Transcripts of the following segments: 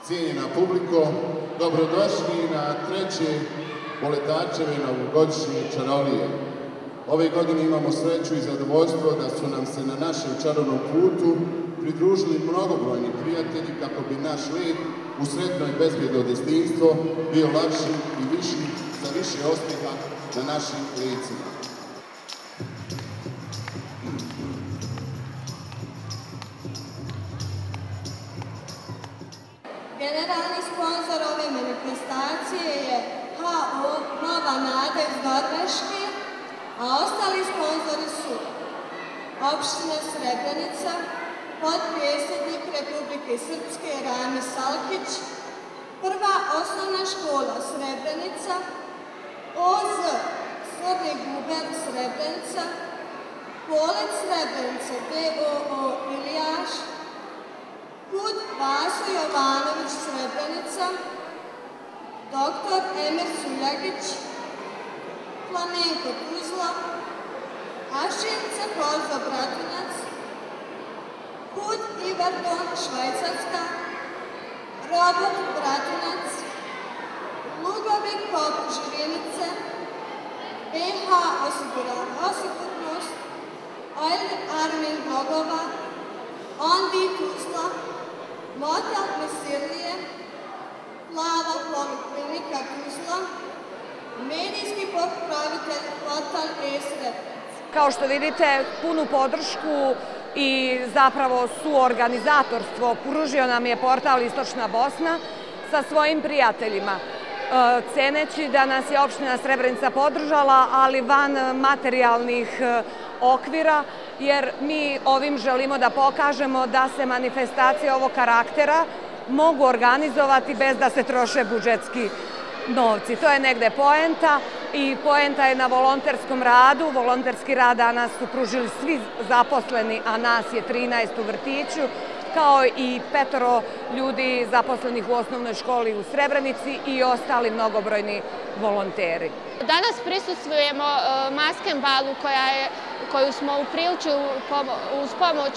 Cijenjena publiko, dobrodošli na treće Boletačeve novogodišnje čarolije. Ove godine imamo sreću i zadovoljstvo da su nam se na našem čarovnom putu pridružili mnogobrojni prijatelji kako bi naš let u sretno i bezbjedno detinjstvo bio lakši i viši za više osmijeha na našim licima. Generalni sponzor ove manifestacije je HO Nova Nada iz Norveške, a ostali sponzori su Opština Srebrenica, potpredsjednik Republike Srpske Rami Salkić, Prva osnovna škola Srebrenica, OZ Crni Guber Srebrenica, Polet Srebrenica DOO Ilijaš, Put Vaso Jovanović Srebrenica, Dr. Emir Suljagić, Flamenko Tuzla, Ašinca Korzo Bratunac, Put Ivardon Švajcarska, Robot Bratunac, Lugovi Kop Žirinice, BH Osigurnost, Oil Armin Bogova, Ondi Tuzla, Motel Misirlije, Plava Poliklinika Tuzla, medijski pokrovitelj Hotel E-Srebrenic. Kao što vidite, punu podršku i zapravo suorganizatorstvo pružio nam je portal Istočna Bosna sa svojim prijateljima, ceneći da nas je opština Srebrenica podržala, ali van materijalnih okvira, jer mi ovim želimo da pokažemo da se manifestacije ovog karaktera mogu organizovati bez da se troše budžetski novci. To je negde poenta i poenta je na volonterskom radu. Volonterski rad danas su pružili svi zaposleni, a nas je 13 u vrtiću, kao i 5 ljudi zaposlenih u osnovnoj školi u Srebrenici i ostali mnogobrojni volonteri. Danas prisustvujemo maskenbalu koju smo upriličili uz pomoć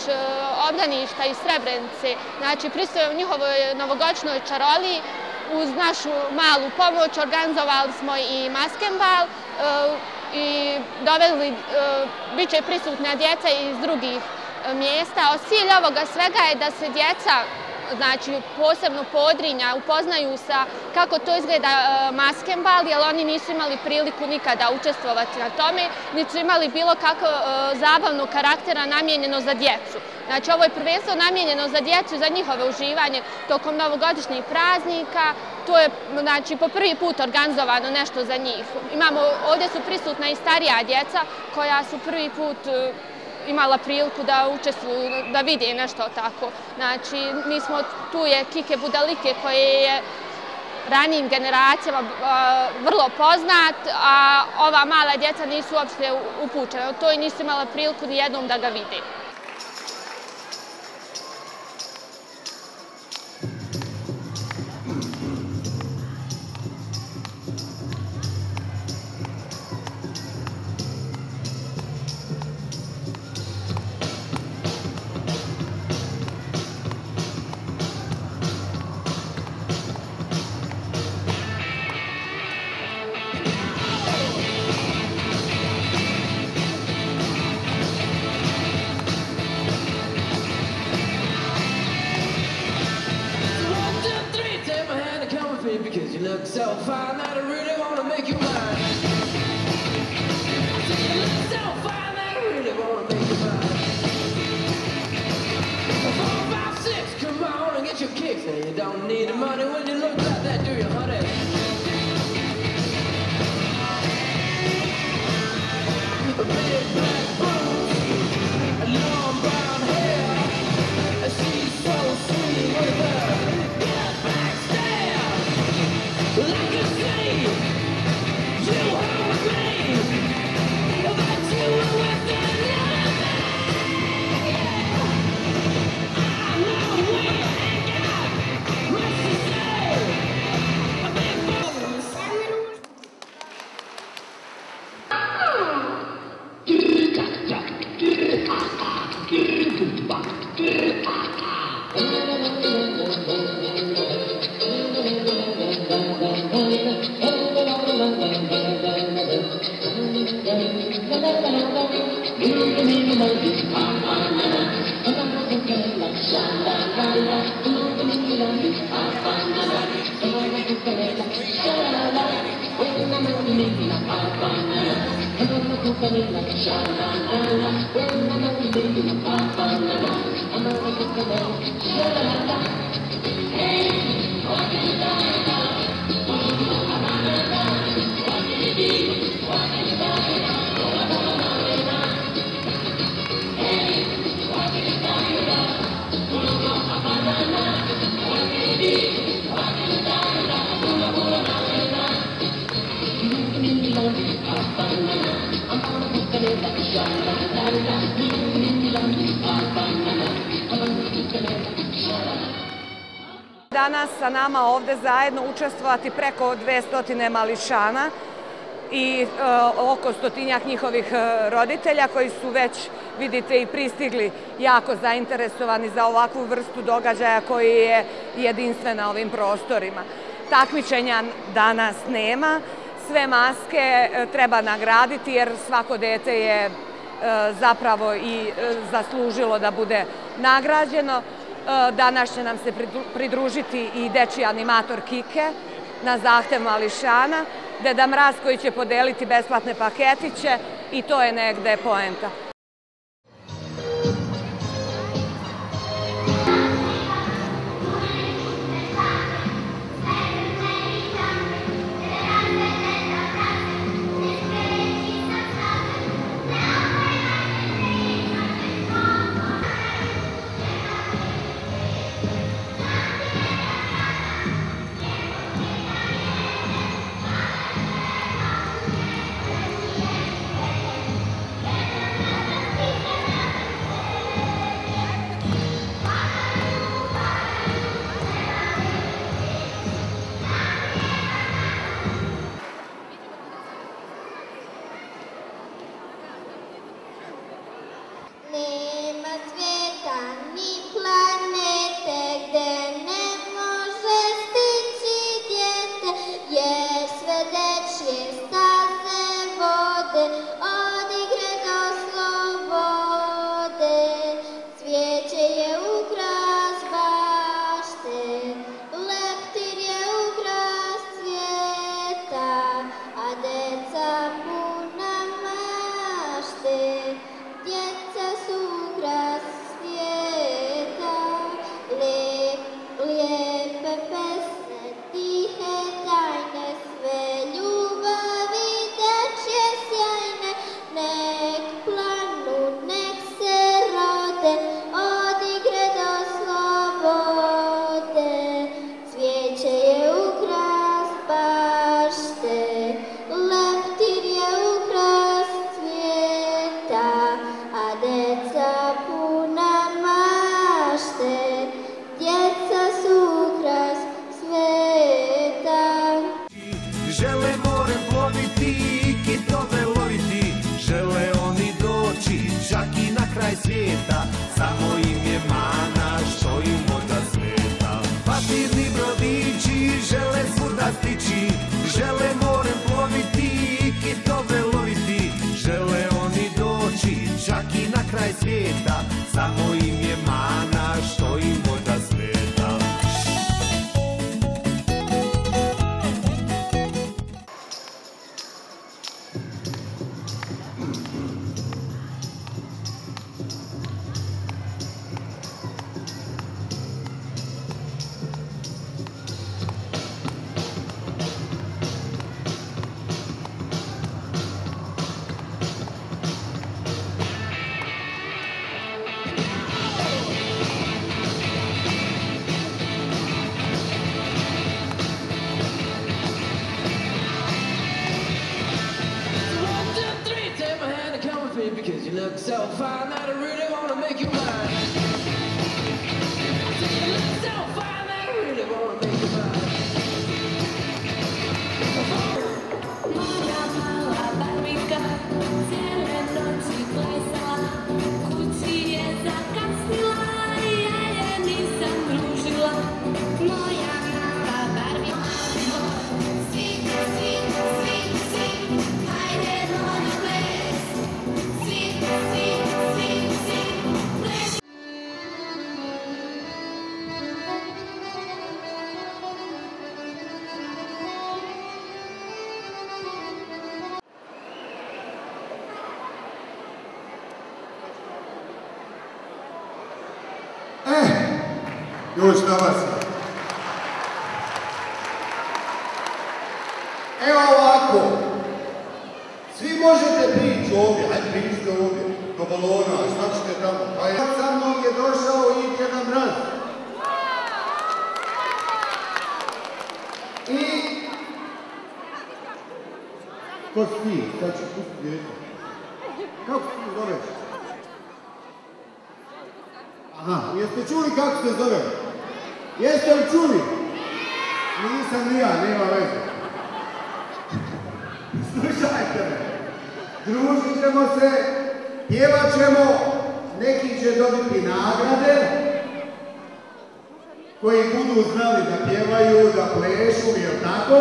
obdaništa iz Srebrenice. Znači, prisustvujemo njihovoj novogodišnjoj čaroliji. Uz našu malu pomoć organizovali smo i maskenbal i doveli, bit će prisutna djeca iz drugih mjesta. Cilj ovoga svega je da se djeca, znači posebno Podrinja, upoznaju sa kako to izgleda maskenbal, jer oni nisu imali priliku nikada učestvovati na tome, niti su imali bilo kako zabavnog karaktera namijenjeno za djecu. Znači, ovo je prvenstveno namijenjeno za djecu i za njihove uživanje tokom novogodišnjih praznika. To je, znači, po prvi put organizovano nešto za njih. Ovdje su prisutna i starija djeca koja su prvi put imala priliku da učestvuju, da vide nešto tako. Znači, tu je Kike Budalike koje je ranijim generacijama vrlo poznat, a ova mala djeca nisu uopšte upućena. To i nisu imala priliku ni jednom da ga vide. Because you look so fine that I really want to make you mine. I say you look so fine that I really want to make you mine. 4, 5, 6, come on and get your kicks. Now you don't need the money when you look like that, do you, honey? Big black boots, long brown hair. She's so sweet with her good back stare. Like a sea, you are with me, but you were with another man. Yeah. I know we ain't got much to say. I've been born. Danas sa nama ovde zajedno učestvovati preko 200 mališana i oko 100-njak njihovih roditelja koji su već, vidite, i pristigli jako zainteresovani za ovakvu vrstu događaja koji je jedinstven na ovim prostorima. Takmičenja danas nema, sve maske treba nagraditi jer svako dete je zapravo i zaslužilo da bude nagrađeno. Danas će nam se pridružiti i dečiji animator Kike na zahtev mališana, Deda Mraz koji će podeliti besplatne paketiće i to je negde poenta. Nema svijeta ni planete gdje ne može stići dijete, jer sve dečje staze vode od igre do slobode. Cvijeće je ukras bašte, leptir je ukras svijeta, a deca puna mašte. Djeca su ukras svijeta, lijepe pesme, tihe tajne, sve ljubavi dečje sjajne. Nek planu, nek se rode, od igre do slobode. Cvijeće je ukras bašte, leptir je ukras svijeta, a deca puna mašte, djeca su ukras svijeta. Žele morem ploviti i kitove loviti, žele oni doći čak i na kraj svijeta, samo im je mana što im voda smeta. Papirni brodići žele svuda stići, žele morem ploviti i kitove loviti, žele oni doći čak i na kraj svijeta, samo im je mana što im voda smeta. Because you look so fine that I really wanna make you mine. I said you look so fine that I really wanna make you mine. Moja mała Barbika cijele noći plesala, kući je zakasnila i ja je nisam družila. Moja mała Barbika, svi, svi, svi, svi, hajde noć ples. Još na vas. Evo ovako. Svi možete prići ovdje, ajde priđite ovdje, do balona, šta ćete tamo? Pa ja sa mnom je došao i Djeda Mraz. I... Ko si ti? Sad ću pustiti djeta. Kako se ti zoveš? Aha, jeste čuli kako se zove? Jeste li čuli? Nisam ni ja, nema veze. Slušajte me, družit ćemo se, pjevat ćemo, neki će dobiti nagrade, koji budu znali da pjevaju, da plešu, jel tako?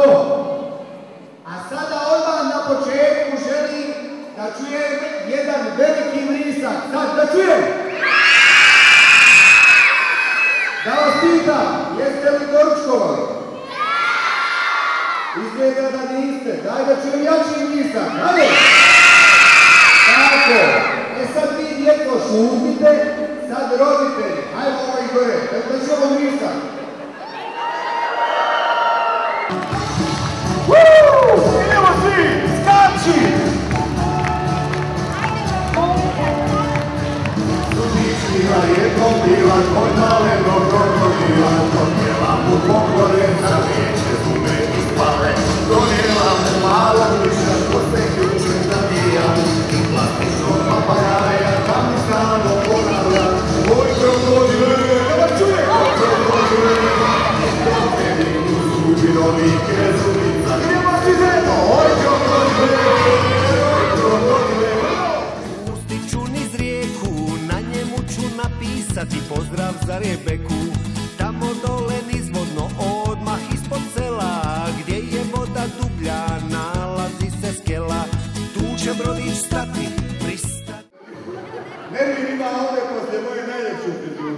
A sada odmah na početku želim da čujem jedan veliki vrisak. Sad, da čujem! Da vas pitam, jeste li doručkovali? Izgleda da niste. Daj da čujem jači vrisak. Hajde! Tako. E sad vi djeco šutite, sad roditelji. Hajmo ovaj gore. Da čujemo vrisak. Idemo svi! Skači! Sudičnila jednom bila kod malenog krokodila, donijela mu pokore za riječe zume ispale, donijela mu malog miša što se ključe nabija, i plastičnog papagaja da mi stalno ponavlja, oj krokodile, da čuje! Oj krokodile, tebi u zubi novih krezubica, idemo svi zajedno, oj krokodile, oj krokodile. Pustit ću niz rijeku, na njemu ću napisati pozdrav za Rebeku. Tamo dole nizvodno, odmah ispod sela, gdje je voda dublja, nalazi se skela. Tu će brodić stati, pristati. Nermin ima ovdje poslije moje najljepšu frizuru.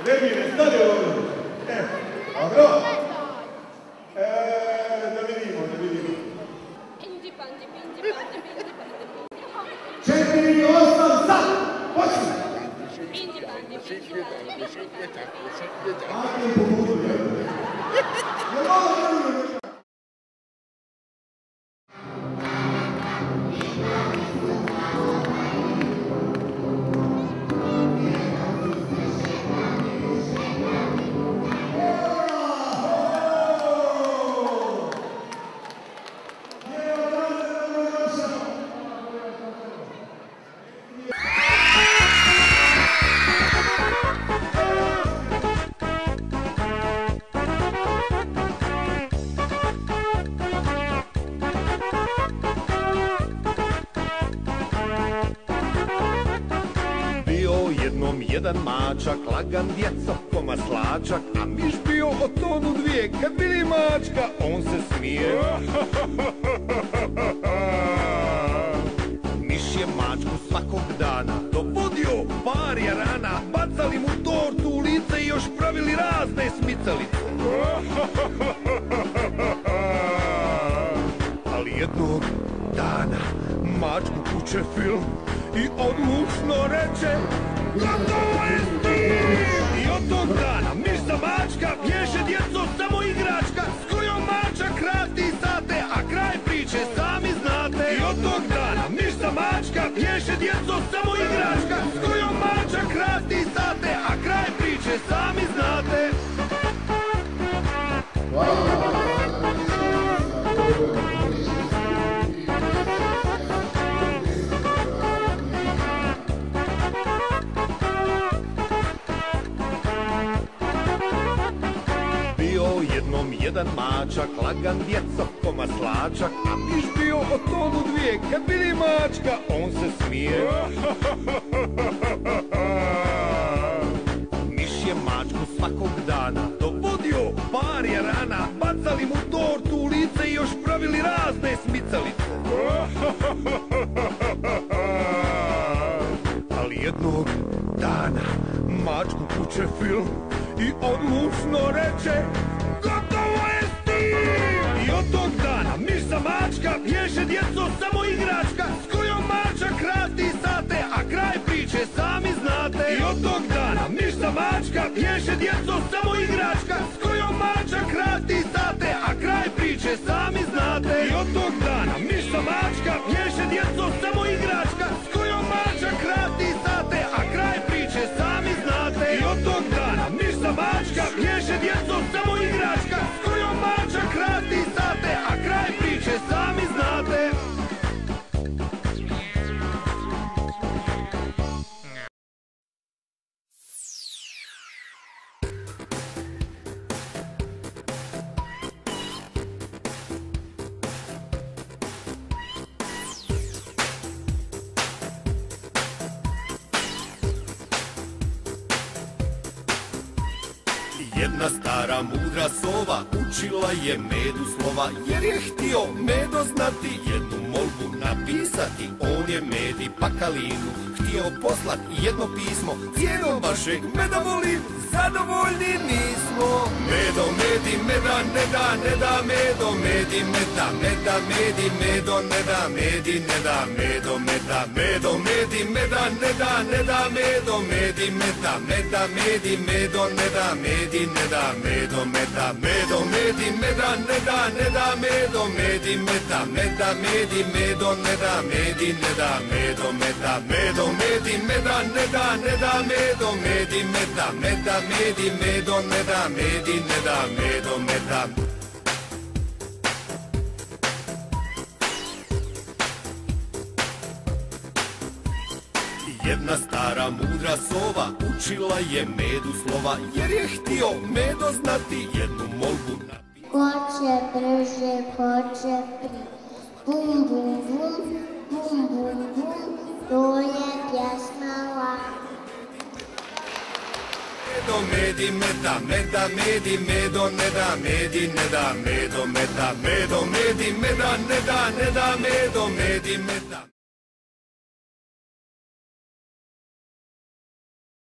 Nermine, stani ovdje. Dobro? Da vidimo. 4, 8, sad! Počni! Ajde po budu, jel? Jel malo vremena? Jedan mačak, lagan djeco, ko maslačak, a miš bio o tonu dvije, kad vidi mačka, on se smije. Miš je mačku svakog dana dovodio par jarana, bacali mu tortu u lice i još pravili razne smicalice. Ali jednog dana mačku kuće film i odlučno reče: gotovo je s tim! I od tog dana miš za mačka bježe djeco samo igračka s kojom mačak radi sate, a kraj priče sami znate. I od tog dana miš za mačka bježe djeco samo igračka s kojom mačak radi sate, a kraj priče sami znate. Jednom jedan mačak, lagan djeco, ko maslačak, a miš bio o tonu dvije, kad vidi mačka, on se smije. Miš je mačku svakog dana dovodio par jarana, bacali mu tortu u lice i još pravili razne smicalice. Ali jednog dana mačku kuće film i odlučno reče: gotovo je s tim! I od tog dana miš za mačka bježe djeco samo igračka s kojom mačak radi sate, a kraj priče sami znate. I od tog dana miš za mačka pješe djeco samo igračka s kojom mačak radi sate, a kraj priče sami znate. I od tog dana miša mačka pješe djeco samo igračka s kojom mačak radi sate, a kraj priče sami znate. I od tog dana miša mačka pješe djeco samo igračka s kojom mačak radi sate, a kraj priče sami znate. Jedna stara mudra sova učila je medu slova, jer je htio medo znati, jednu molbu napisati. On je medi pakalinu htio poslat jedno pismo, cijenom vašeg meda volim, zadovoljni nismo. Medo, medi, meda, ne da, ne da, medo, medi, meda, meda, medi, medo, ne da, medi, ne da, medo, meda, medo, medi, meda, ne da, ne da, medo, medi, meda, meda, medi, medo, ne da, medi, ne da, medo, meda, medo, medi, meda, ne da, ne da, medo, medi, meda, meda, medi, medo, ne da, medi, ne da, medo, meda, medo, medi, meda, ne da, ne da, medo, medi, meda, meda, medi, medo, ne da, medi, ne da, medo, meda. Jedna stara mudra sova učila je medu slova, jer je htio medo znati, jednu molbu napisati. Ko će brže, ko će prije, bum, bum, bum, bum, bum, bum, to je pjesma laka. Medo, medi, meda, meda, medi, medo, ne da, medi, ne da, medo, meda, medo, medi, meda, ne da, ne da, medo, medi, meda.